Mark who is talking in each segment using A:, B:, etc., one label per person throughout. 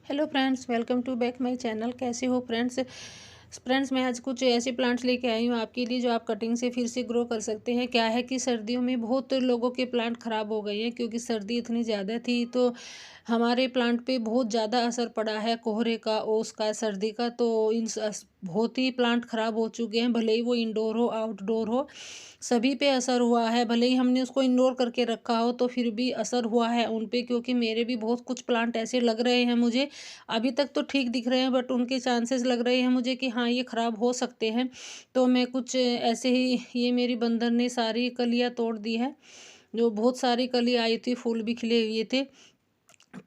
A: Hello friends, welcome to back my channel. कैसे हो friends मैं आज कुछ ऐसे प्लांट्स लेके आई हूँ आपके लिए जो आप कटिंग से फिर से ग्रो कर सकते हैं। क्या है कि सर्दियों में बहुत लोगों के प्लांट ख़राब हो गए हैं क्योंकि सर्दी इतनी ज़्यादा थी, तो हमारे प्लांट पे बहुत ज़्यादा असर पड़ा है कोहरे का, ओस का, सर्दी का। तो बहुत ही प्लांट ख़राब हो चुके हैं, भले ही वो इंडोर हो आउटडोर हो, सभी पे असर हुआ है। भले ही हमने उसको इंडोर करके रखा हो तो फिर भी असर हुआ है उन पे, क्योंकि मेरे भी बहुत कुछ प्लांट ऐसे लग रहे हैं मुझे, अभी तक तो ठीक दिख रहे हैं बट उनके चांसेस लग रहे हैं मुझे कि हाँ ये ख़राब हो सकते हैं। तो मैं कुछ ऐसे ही, ये मेरी बंदर ने सारी कलियाँ तोड़ दी है, जो बहुत सारी कली आई थी, फूल भी खिले हुए थे।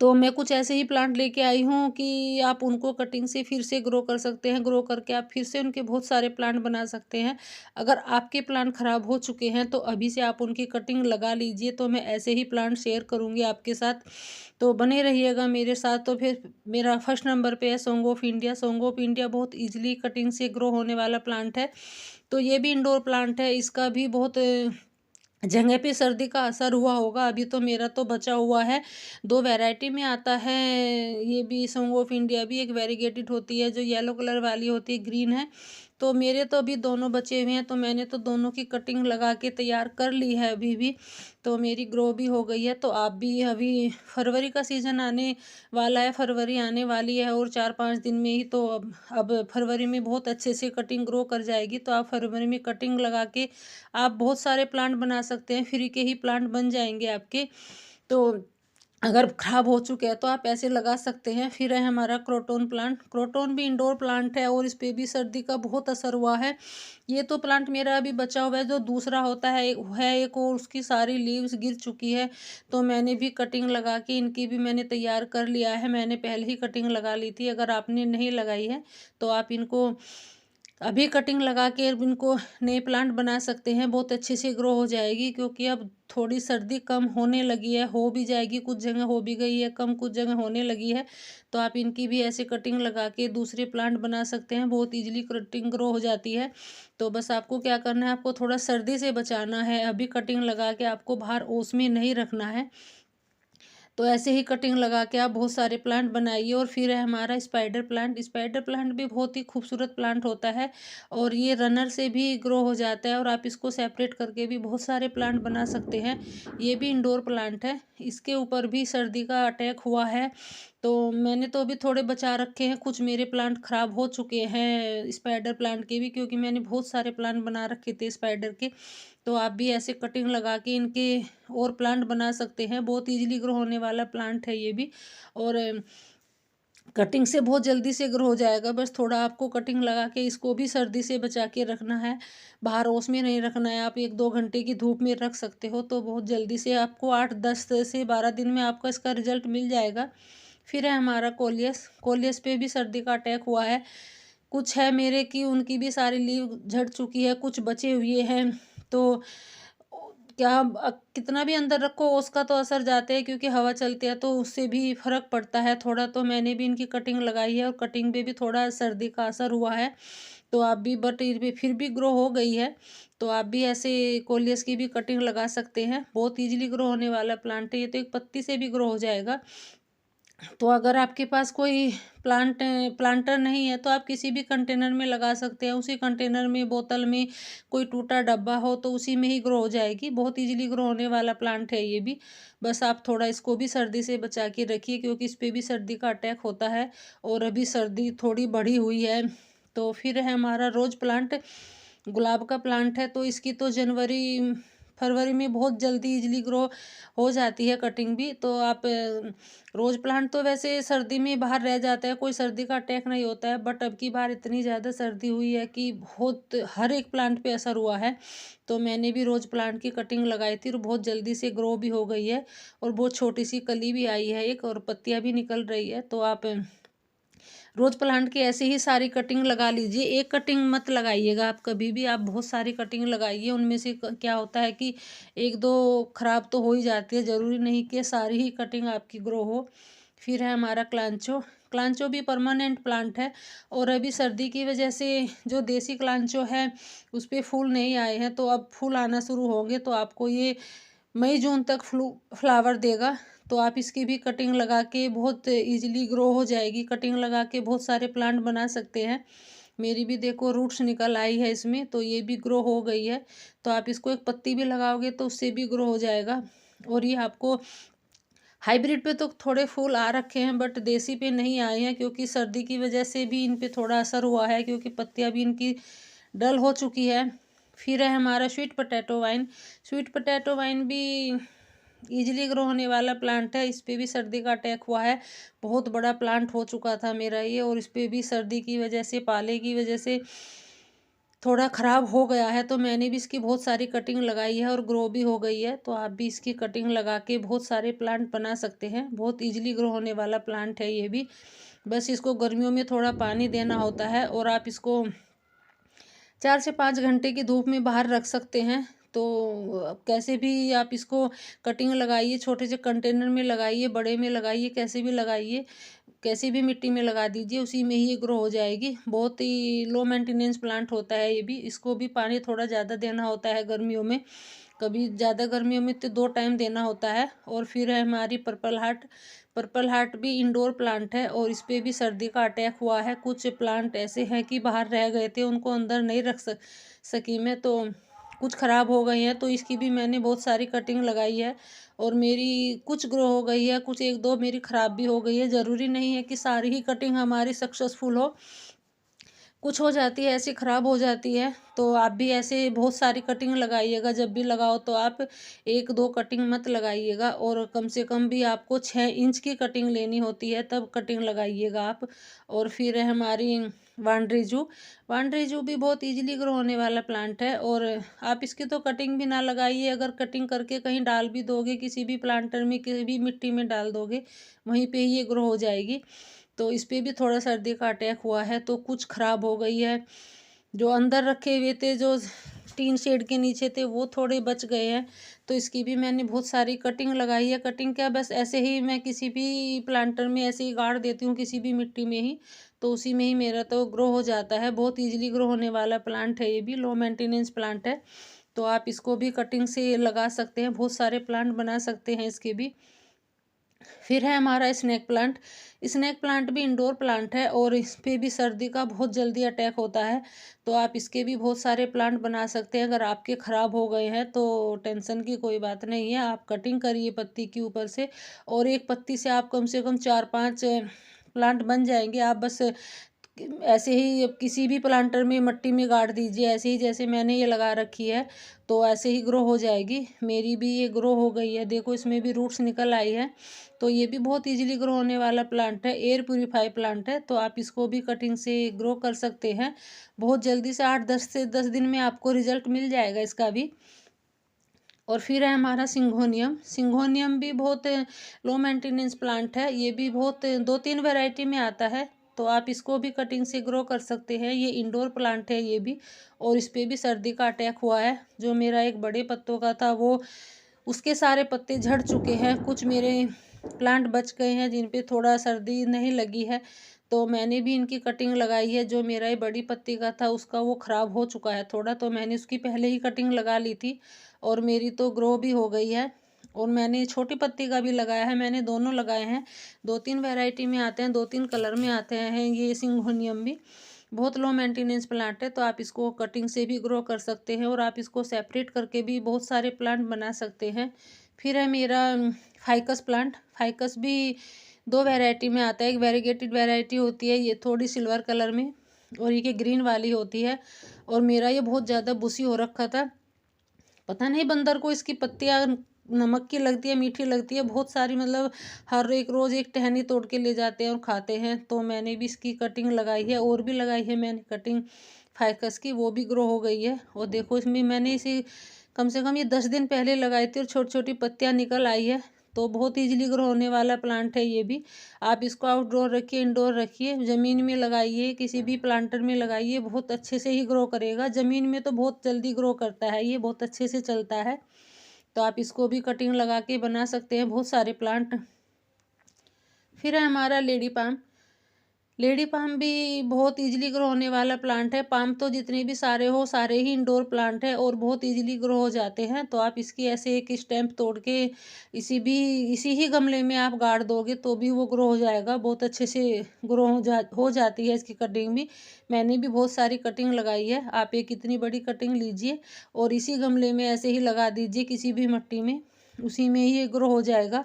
A: तो मैं कुछ ऐसे ही प्लांट लेके आई हूँ कि आप उनको कटिंग से फिर से ग्रो कर सकते हैं। ग्रो करके आप फिर से उनके बहुत सारे प्लांट बना सकते हैं। अगर आपके प्लांट ख़राब हो चुके हैं तो अभी से आप उनकी कटिंग लगा लीजिए। तो मैं ऐसे ही प्लांट शेयर करूँगी आपके साथ, तो बने रहिएगा मेरे साथ। तो फिर मेरा फर्स्ट नंबर पे है song of India. Song of India बहुत ईजिली कटिंग से ग्रो होने वाला प्लांट है। तो ये भी इंडोर प्लांट है, इसका भी बहुत जगह पे सर्दी का असर हुआ होगा। अभी तो मेरा तो बचा हुआ है, 2 वैरायटी में आता है। ये भी सॉन्ग ऑफ इंडिया भी एक वैरीगेटेड होती है, जो येलो कलर वाली होती है, ग्रीन है। तो मेरे तो अभी दोनों बचे हुए हैं, तो मैंने तो दोनों की कटिंग लगा के तैयार कर ली है अभी भी। तो मेरी ग्रो भी हो गई है। तो आप भी, अभी फरवरी का सीज़न आने वाला है, फरवरी आने वाली है और 4-5 दिन में ही। तो अब फरवरी में बहुत अच्छे से कटिंग ग्रो कर जाएगी। तो आप फरवरी में कटिंग लगा के आप बहुत सारे प्लांट बना सकते हैं, फ्री के ही प्लांट बन जाएंगे आपके। तो अगर ख़राब हो चुके हैं तो आप ऐसे लगा सकते हैं। फिर है हमारा क्रोटोन प्लांट। क्रोटोन भी इंडोर प्लांट है और इस पे भी सर्दी का बहुत असर हुआ है। ये तो प्लांट मेरा अभी बचा हुआ है, जो दूसरा होता है एक और उसकी सारी लीव्स गिर चुकी है। तो मैंने भी कटिंग लगा के इनकी भी मैंने तैयार कर लिया है। मैंने पहले ही कटिंग लगा ली थी। अगर आपने नहीं लगाई है तो आप इनको अभी कटिंग लगा के अब इनको नए प्लांट बना सकते हैं, बहुत अच्छे से ग्रो हो जाएगी। क्योंकि अब थोड़ी सर्दी कम होने लगी है, हो भी जाएगी, कुछ जगह हो भी गई है कम, कुछ जगह होने लगी है। तो आप इनकी भी ऐसे कटिंग लगा के दूसरे प्लांट बना सकते हैं, बहुत इजीली कटिंग ग्रो हो जाती है। तो बस आपको क्या करना है, आपको थोड़ा सर्दी से बचाना है। अभी कटिंग लगा के आपको बाहर ओस में नहीं रखना है। तो ऐसे ही कटिंग लगा के आप बहुत सारे प्लांट बनाइए। और फिर है हमारा स्पाइडर प्लांट। स्पाइडर प्लांट भी बहुत ही खूबसूरत प्लांट होता है और ये रनर से भी ग्रो हो जाता है, और आप इसको सेपरेट करके भी बहुत सारे प्लांट बना सकते हैं। ये भी इंडोर प्लांट है, इसके ऊपर भी सर्दी का अटैक हुआ है। तो मैंने तो अभी थोड़े बचा रखे हैं, कुछ मेरे प्लांट ख़राब हो चुके हैं स्पाइडर प्लांट के भी, क्योंकि मैंने बहुत सारे प्लांट बना रखे थे स्पाइडर के। तो आप भी ऐसे कटिंग लगा के इनके और प्लांट बना सकते हैं, बहुत इजीली ग्रो होने वाला प्लांट है ये भी। और कटिंग से बहुत जल्दी से ग्रो हो जाएगा। बस थोड़ा आपको कटिंग लगा के इसको भी सर्दी से बचा के रखना है, बाहर ओस में नहीं रखना है। आप 1-2 घंटे की धूप में रख सकते हो, तो बहुत जल्दी से आपको 8-10 से 12 दिन में आपका इसका रिजल्ट मिल जाएगा। फिर है हमारा कोलियस। कोलियस पे भी सर्दी का अटैक हुआ है। कुछ है मेरे की उनकी भी सारी लीव झड़ चुकी है, कुछ बचे हुए हैं। तो क्या कितना भी अंदर रखो उसका तो असर जाते हैं, क्योंकि हवा चलती है तो उससे भी फर्क पड़ता है थोड़ा। तो मैंने भी इनकी कटिंग लगाई है और कटिंग पे भी थोड़ा सर्दी का असर हुआ है। तो आप भी, बट ये भी फिर भी ग्रो हो गई है। तो आप भी ऐसे कोलियस की भी कटिंग लगा सकते हैं, बहुत इजीली ग्रो होने वाला प्लांट है ये, तो एक पत्ती से भी ग्रो हो जाएगा। तो अगर आपके पास कोई प्लांटर नहीं है तो आप किसी भी कंटेनर में लगा सकते हैं। उसी कंटेनर में, बोतल में, कोई टूटा डब्बा हो तो उसी में ही ग्रो हो जाएगी। बहुत इजीली ग्रो होने वाला प्लांट है ये भी। बस आप थोड़ा इसको भी सर्दी से बचा के रखिए, क्योंकि इस पे भी सर्दी का अटैक होता है और अभी सर्दी थोड़ी बढ़ी हुई है। तो फिर है हमारा रोज प्लांट। गुलाब का प्लांट है, तो इसकी तो जनवरी फरवरी में बहुत जल्दी इजीली ग्रो हो जाती है कटिंग भी। तो आप रोज़ प्लांट तो वैसे सर्दी में बाहर रह जाता है, कोई सर्दी का अटैक नहीं होता है। बट अब की बार इतनी ज़्यादा सर्दी हुई है कि बहुत हर एक प्लांट पे असर हुआ है। तो मैंने भी रोज़ प्लांट की कटिंग लगाई थी और बहुत जल्दी से ग्रो भी हो गई है, और बहुत छोटी सी कली भी आई है एक, और पत्तियाँ भी निकल रही है। तो आप रोज प्लांट की ऐसे ही सारी कटिंग लगा लीजिए, एक कटिंग मत लगाइएगा आप कभी भी। आप बहुत सारी कटिंग लगाइए, उनमें से क्या होता है कि 1-2 खराब तो हो ही जाती है, ज़रूरी नहीं कि सारी ही कटिंग आपकी ग्रो हो। फिर है हमारा क्लांचो। क्लांचो भी परमानेंट प्लांट है, और अभी सर्दी की वजह से जो देसी क्लांचो है उस पे फूल नहीं आए हैं, तो अब फूल आना शुरू होंगे। तो आपको ये मई जून तक फ्लावर देगा। तो आप इसकी भी कटिंग लगा के बहुत इजीली ग्रो हो जाएगी। कटिंग लगा के बहुत सारे प्लांट बना सकते हैं। मेरी भी देखो रूट्स निकल आई है इसमें, तो ये भी ग्रो हो गई है। तो आप इसको एक पत्ती भी लगाओगे तो उससे भी ग्रो हो जाएगा। और ये आपको हाइब्रिड पे तो थोड़े फूल आ रखे हैं, बट देसी पे नहीं आए हैं, क्योंकि सर्दी की वजह से भी इन पे थोड़ा असर हुआ है, क्योंकि पत्तियां भी इनकी डल हो चुकी है। फिर है हमारा sweet potato wine. Sweet potato wine भी इजीली ग्रो होने वाला प्लांट है। इस पे भी सर्दी का अटैक हुआ है। बहुत बड़ा प्लांट हो चुका था मेरा ये, और इस पे भी सर्दी की वजह से, पाले की वजह से थोड़ा ख़राब हो गया है। तो मैंने भी इसकी बहुत सारी कटिंग लगाई है और ग्रो भी हो गई है। तो आप भी इसकी कटिंग लगा के बहुत सारे प्लांट बना सकते हैं। बहुत इजीली ग्रो होने वाला प्लांट है ये भी। बस इसको गर्मियों में थोड़ा पानी देना होता है, और आप इसको 4 से 5 घंटे की धूप में बाहर रख सकते हैं। तो कैसे भी आप इसको कटिंग लगाइए, छोटे से कंटेनर में लगाइए, बड़े में लगाइए, कैसे भी लगाइए, कैसी भी मिट्टी में लगा दीजिए, उसी में ही ये ग्रो हो जाएगी। बहुत ही लो मेंटेनेंस प्लांट होता है ये भी। इसको भी पानी थोड़ा ज़्यादा देना होता है गर्मियों में। कभी ज़्यादा गर्मियों में तो 2 टाइम देना होता है। और फिर है हमारी पर्पल हार्ट। पर्पल हार्ट भी इंडोर प्लांट है, और इस पे भी सर्दी का अटैक हुआ है। कुछ प्लांट ऐसे हैं कि बाहर रह गए थे, उनको अंदर नहीं रख सकी मैं, तो कुछ ख़राब हो गए हैं। तो इसकी भी मैंने बहुत सारी कटिंग लगाई है, और मेरी कुछ ग्रो हो गई है, कुछ 1-2 मेरी ख़राब भी हो गई है। ज़रूरी नहीं है कि सारी ही कटिंग हमारी सक्सेसफुल हो, कुछ हो जाती है ऐसी ख़राब हो जाती है। तो आप भी ऐसे बहुत सारी कटिंग लगाइएगा। जब भी लगाओ तो आप 1-2 कटिंग मत लगाइएगा, और कम से कम भी आपको 6 इंच की कटिंग लेनी होती है, तब कटिंग लगाइएगा आप। और फिर है हमारी वांड्रीजू। वांड्रीजू भी बहुत इजीली ग्रो होने वाला प्लांट है, और आप इसकी तो कटिंग भी ना लगाइए। अगर कटिंग करके कहीं डाल भी दोगे, किसी भी प्लांटर में, किसी भी मिट्टी में डाल दोगे, वहीं पे ही ये ग्रो हो जाएगी। तो इस पे भी थोड़ा सर्दी का अटैक हुआ है, तो कुछ ख़राब हो गई है। जो अंदर रखे हुए थे, जो टीन शेड के नीचे थे, वो थोड़े बच गए हैं। तो इसकी भी मैंने बहुत सारी कटिंग लगाई है। कटिंग क्या, बस ऐसे ही मैं किसी भी प्लांटर में ऐसे ही गाड़ देती हूँ, किसी भी मिट्टी में ही, तो उसी में ही मेरा तो ग्रो हो जाता है। बहुत ईजिली ग्रो होने वाला प्लांट है ये भी, लो मेंटेनेंस प्लांट है। तो आप इसको भी कटिंग से लगा सकते हैं, बहुत सारे प्लांट बना सकते हैं इसके भी। फिर है हमारा स्नेक प्लांट। स्नेक प्लांट भी इंडोर प्लांट है, और इस पे भी सर्दी का बहुत जल्दी अटैक होता है। तो आप इसके भी बहुत सारे प्लांट बना सकते हैं। अगर आपके ख़राब हो गए हैं तो टेंशन की कोई बात नहीं है। आप कटिंग करिए पत्ती के ऊपर से, और एक पत्ती से आप कम से कम 4-5 प्लांट बन जाएंगे। आप बस ऐसे ही किसी भी प्लांटर में मट्टी में गाड़ दीजिए, ऐसे ही जैसे मैंने ये लगा रखी है, तो ऐसे ही ग्रो हो जाएगी। मेरी भी ये ग्रो हो गई है, देखो इसमें भी रूट्स निकल आई है। तो ये भी बहुत इजीली ग्रो होने वाला प्लांट है, एयर प्यूरीफाई प्लांट है। तो आप इसको भी कटिंग से ग्रो कर सकते हैं बहुत जल्दी से। 8-10 दिन में आपको रिजल्ट मिल जाएगा इसका भी। और फिर है हमारा सिंघोनियम। सिंघोनियम भी बहुत लो मेंटेनेंस प्लांट है। ये भी बहुत 2-3 वैरायटी में आता है। तो आप इसको भी कटिंग से ग्रो कर सकते हैं। ये इंडोर प्लांट है ये भी, और इस पे भी सर्दी का अटैक हुआ है। जो मेरा एक बड़े पत्तों का था, वो उसके सारे पत्ते झड़ चुके हैं। कुछ मेरे प्लांट बच गए हैं जिन पे थोड़ा सर्दी नहीं लगी है। तो मैंने भी इनकी कटिंग लगाई है। जो मेरा ये बड़ी पत्ती का था, उसका वो ख़राब हो चुका है थोड़ा, तो मैंने उसकी पहले ही कटिंग लगा ली थी, और मेरी तो ग्रो भी हो गई है। और मैंने छोटी पत्ती का भी लगाया है, मैंने दोनों लगाए हैं। 2-3 वैरायटी में आते हैं, 2-3 कलर में आते हैं ये सिंघोनियम भी। बहुत लो मेंटेनेंस प्लांट है, तो आप इसको कटिंग से भी ग्रो कर सकते हैं, और आप इसको सेपरेट करके भी बहुत सारे प्लांट बना सकते हैं। फिर है मेरा फाइकस प्लांट। फाइकस भी 2 वैरायटी में आता है। एक वेरीगेटेड वैरायटी होती है, ये थोड़ी सिल्वर कलर में, और ये ग्रीन वाली होती है। और मेरा ये बहुत ज़्यादा बुशी हो रखा था। पता नहीं बंदर को इसकी पत्तियां नमक की लगती है, मीठी लगती है बहुत सारी, मतलब हर एक रोज़ एक टहनी तोड़ के ले जाते हैं और खाते हैं। तो मैंने भी इसकी कटिंग लगाई है, और भी लगाई है मैंने कटिंग फाइकस की, वो भी ग्रो हो गई है। और देखो इसमें मैंने इसी कम से कम ये 10 दिन पहले लगाई थी, और छोटी छोटी पत्तियां निकल आई है। तो बहुत ईजिली ग्रो होने वाला प्लांट है ये भी। आप इसको आउटडोर रखिए, इंडोर रखिए, ज़मीन में लगाइए, किसी भी प्लांटर में लगाइए, बहुत अच्छे से ही ग्रो करेगा। ज़मीन में तो बहुत जल्दी ग्रो करता है, ये बहुत अच्छे से चलता है। तो आप इसको भी कटिंग लगा के बना सकते हैं बहुत सारे प्लांट। फिर है हमारा लेडी पाम। लेडी पाम भी बहुत इजीली ग्रो होने वाला प्लांट है। पाम तो जितने भी सारे हो सारे ही इंडोर प्लांट है और बहुत इजीली ग्रो हो जाते हैं। तो आप इसकी ऐसे एक स्टेम तोड़ के इसी ही गमले में आप गाड़ दोगे तो भी वो ग्रो हो जाएगा। बहुत अच्छे से ग्रो हो जाती है इसकी कटिंग भी। मैंने भी बहुत सारी कटिंग लगाई है। आप एक इतनी बड़ी कटिंग लीजिए और इसी गमले में ऐसे ही लगा दीजिए किसी भी मिट्टी में, उसी में ही ये ग्रो हो जाएगा।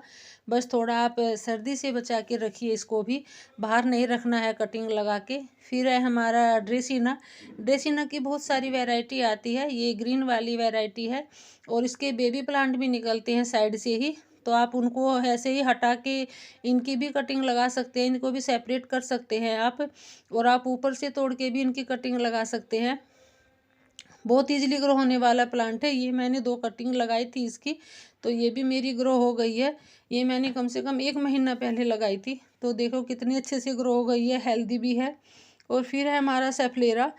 A: बस थोड़ा आप सर्दी से बचा के रखिए, इसको भी बाहर नहीं रखना है कटिंग लगा के। फिर है हमारा ड्रेसिना। ड्रेसिना की बहुत सारी वैरायटी आती है। ये ग्रीन वाली वैरायटी है और इसके बेबी प्लांट भी निकलते हैं साइड से ही। तो आप उनको ऐसे ही हटा के इनकी भी कटिंग लगा सकते हैं, इनको भी सेपरेट कर सकते हैं आप। और आप ऊपर से तोड़ के भी इनकी कटिंग लगा सकते हैं। बहुत इजीली ग्रो होने वाला प्लांट है। ये मैंने 2 कटिंग लगाई थी इसकी, तो ये भी मेरी ग्रो हो गई है। ये मैंने कम से कम 1 महीना पहले लगाई थी, तो देखो कितनी अच्छे से ग्रो हो गई है, हेल्दी भी है। और फिर है हमारा सेफलेरा।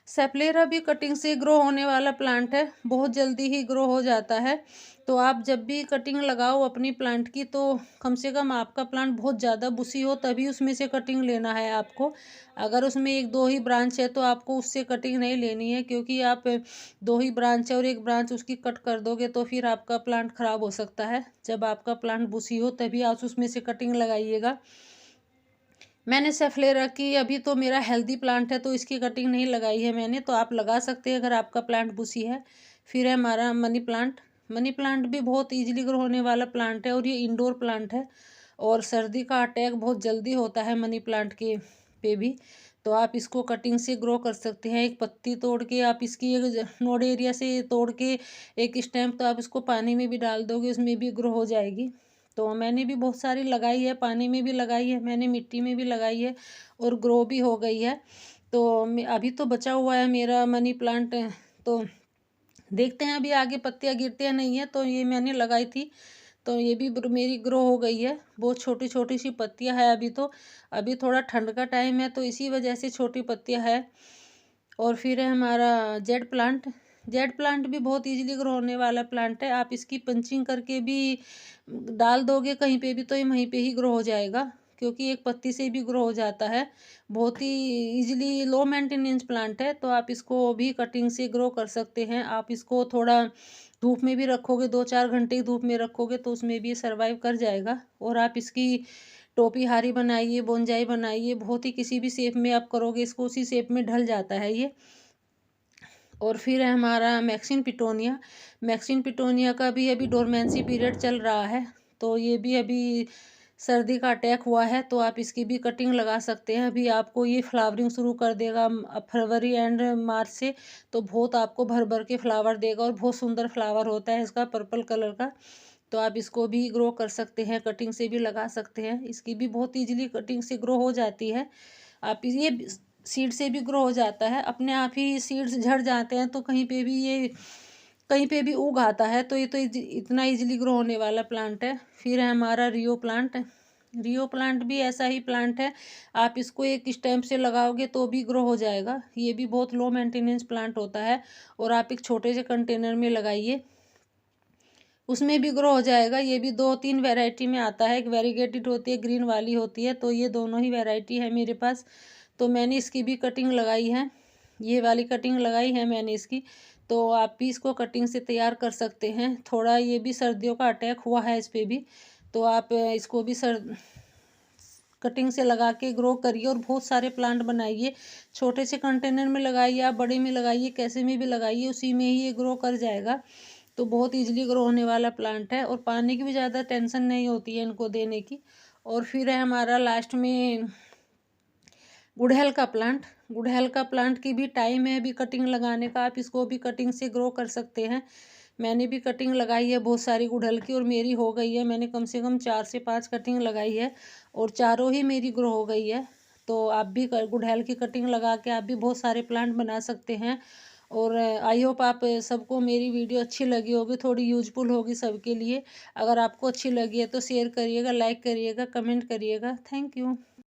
A: सेफलेरा भी कटिंग से ग्रो होने वाला प्लांट है, बहुत जल्दी ही ग्रो हो जाता है। तो आप जब भी कटिंग लगाओ अपनी प्लांट की, तो कम से कम आपका प्लांट बहुत ज़्यादा बुशी हो तभी उसमें से कटिंग लेना है आपको। अगर उसमें 1-2 ही ब्रांच है तो आपको उससे कटिंग नहीं लेनी है, क्योंकि आप 2 ही ब्रांच है और 1 ब्रांच उसकी कट कर दोगे तो फिर आपका प्लांट ख़राब हो सकता है। जब आपका प्लांट बुशी हो तभी आप उसमें से कटिंग लगाइएगा। मैंने सेफलेरा की, अभी तो मेरा हेल्दी प्लांट है तो इसकी कटिंग नहीं लगाई है मैंने, तो आप लगा सकते हैं अगर आपका प्लांट बुशी है। फिर है हमारा मनी प्लांट। मनी प्लांट भी बहुत इजीली ग्रो होने वाला प्लांट है और ये इंडोर प्लांट है। और सर्दी का अटैक बहुत जल्दी होता है मनी प्लांट के पे भी। तो आप इसको कटिंग से ग्रो कर सकते हैं। एक पत्ती तोड़ के आप इसकी एक नोड एरिया से तोड़ के एक स्टेम, तो आप इसको पानी में भी डाल दोगे उसमें भी ग्रो हो जाएगी। तो मैंने भी बहुत सारी लगाई है, पानी में भी लगाई है मैंने, मिट्टी में भी लगाई है और ग्रो भी हो गई है। तो अभी तो बचा हुआ है मेरा मनी प्लांट। तो देखते हैं अभी आगे पत्तियां गिरती हैं नहीं है। तो ये मैंने लगाई थी, तो ये भी मेरी ग्रो हो गई है। बहुत छोटी छोटी सी पत्तियां है अभी तो। अभी थोड़ा ठंड का टाइम है तो इसी वजह से छोटी पत्तियां है। और फिर है हमारा जेड प्लांट। जेड प्लांट भी बहुत इजीली ग्रो होने वाला प्लांट है। आप इसकी पंचिंग करके भी डाल दोगे कहीं पे भी तो ये वहीं पे ही ग्रो हो जाएगा, क्योंकि एक पत्ती से भी ग्रो हो जाता है। बहुत ही इजीली लो मेंटेनेंस प्लांट है, तो आप इसको भी कटिंग से ग्रो कर सकते हैं। आप इसको थोड़ा धूप में भी रखोगे, 2-4 घंटे धूप में रखोगे तो उसमें भी सर्वाइव कर जाएगा। और आप इसकी टोपी हारी बनाइए, बोनजाई बनाइए, बहुत ही किसी भी शेप में आप करोगे इसको उसी शेप में ढल जाता है ये। और फिर है हमारा मैक्सिन पिटोनिया। मैक्सिन पिटोनिया का भी अभी डोरमेंसी पीरियड चल रहा है, तो ये भी अभी सर्दी का अटैक हुआ है तो आप इसकी भी कटिंग लगा सकते हैं। अभी आपको ये फ्लावरिंग शुरू कर देगा फरवरी एंड मार्च से, तो बहुत आपको भर भर के फ्लावर देगा और बहुत सुंदर फ्लावर होता है इसका, पर्पल कलर का। तो आप इसको भी ग्रो कर सकते हैं, कटिंग से भी लगा सकते हैं। इसकी भी बहुत ईजिली कटिंग से ग्रो हो जाती है। आप ये सीड से भी ग्रो हो जाता है, अपने आप ही सीड्स झड़ जाते हैं, तो कहीं पे भी उग आता है। तो ये तो इतना इजीली ग्रो होने वाला प्लांट है। फिर है हमारा रियो प्लांट। रियो प्लांट भी ऐसा ही प्लांट है, आप इसको एक स्टेम से लगाओगे तो भी ग्रो हो जाएगा। ये भी बहुत लो मेंटेनेंस प्लांट होता है और आप एक छोटे से कंटेनर में लगाइए, उसमें भी ग्रो हो जाएगा। ये भी 2-3 वैरायटी में आता है, एक वेरीगेटेड होती है, ग्रीन वाली होती है। तो ये दोनों ही वैरायटी है मेरे पास। तो मैंने इसकी भी कटिंग लगाई है, ये वाली कटिंग लगाई है मैंने इसकी। तो आप भी इसको कटिंग से तैयार कर सकते हैं। थोड़ा ये भी सर्दियों का अटैक हुआ है इस पर भी, तो आप इसको भी कटिंग से लगा के ग्रो करिए और बहुत सारे प्लांट बनाइए। छोटे से कंटेनर में लगाइए, आप बड़े में लगाइए, कैसे में भी लगाइए, उसी में ही ये ग्रो कर जाएगा। तो बहुत इजीली ग्रो होने वाला प्लांट है और पानी की भी ज़्यादा टेंशन नहीं होती है इनको देने की। और फिर है हमारा लास्ट में गुड़हल का प्लांट। गुड़हल का प्लांट की भी टाइम है अभी कटिंग लगाने का, आप इसको भी कटिंग से ग्रो कर सकते हैं। मैंने भी कटिंग लगाई है बहुत सारी गुड़हल की और मेरी हो गई है। मैंने कम से कम 4 से 5 कटिंग लगाई है और चारों ही मेरी ग्रो हो गई है। तो आप भी गुड़हल की कटिंग लगा के आप भी बहुत सारे प्लांट बना सकते हैं। और आई होप आप सबको मेरी वीडियो अच्छी लगी होगी, थोड़ी यूजफुल होगी सबके लिए। अगर आपको अच्छी लगी है तो शेयर करिएगा, लाइक करिएगा, कमेंट करिएगा। Thank you.